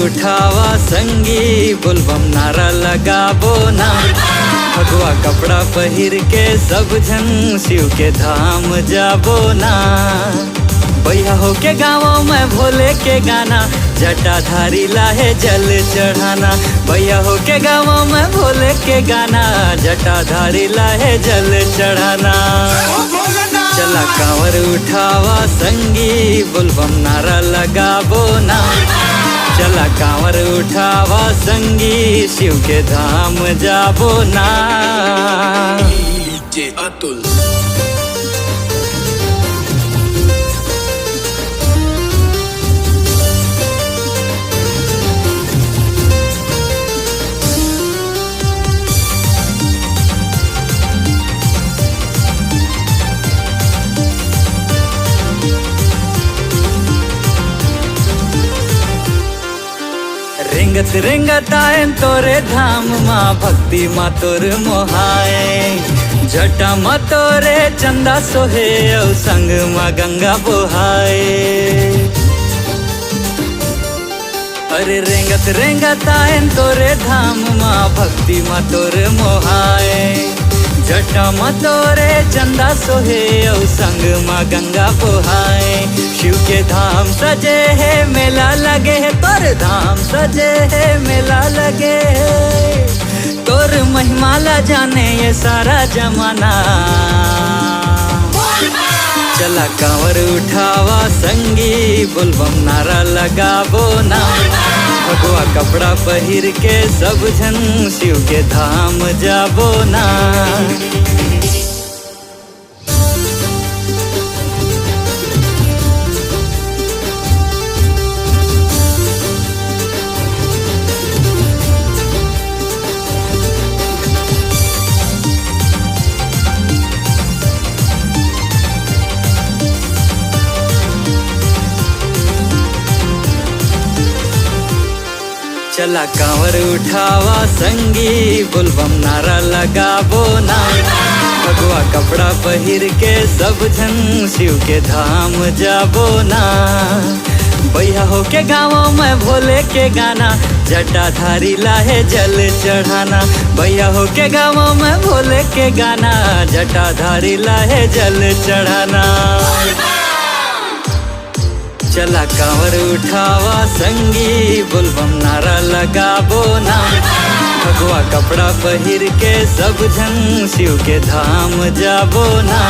उठावा संगी बोलबम नारा लगाबो ना। भगवा कपड़ा पहिर के सब जन शिव के धाम जाबो ना। भैया हो के गाँव में भोले के गाना जटाधारी लाहे जल चढ़ाना। भैया हो के गाँव में भोले के गाना जटाधारी लाहे जल चढ़ाना। चला कांवर उठावा संगी बोलबम नारा लगाबो ना। चला कांवर उठावा संगी शिव के धाम जाबो ना। A2L रेंगत रेंगत आए तोरे धाम माँ भक्ति माँ तोर मोहाए। जटा माँ तोरे चंदा सोहे औ संग माँ गंगा बोहाए। अरे रेंगत रेंगत आए तोरे धाम माँ भक्ति माँ तोर मोहाए। जटा माँ तोरे चंदा सोहे औ संग माँ गंगा बोहाए। शिव के धाम सजे है मेला लगे है तोर धाम सजे है मेला लगे है। तोर महिमा ला जाने ये सारा जमाना। चला कांवर उठावा संगी बोलबम नारा लगाबो ना। भगवा कपड़ा पहिर के सब जन शिव के धाम जाबो ना। चला कांवर उठावा संगी बोलबम नारा लगाबो ना। भगवा कपड़ा पहिर के सब जन शिव के धाम जाबो ना। भैया हो के गाँव में भोले के गाना जटाधारी लाहे जल चढ़ाना। भैया हो के गाँव में भोले के गाना जटाधारी लाहे जल चढ़ाना। चला कांवर उठावा संगी बोलबम नारा लगाबो ना। भगवा कपड़ा पहिर के सब जन शिव के धाम जाबो ना।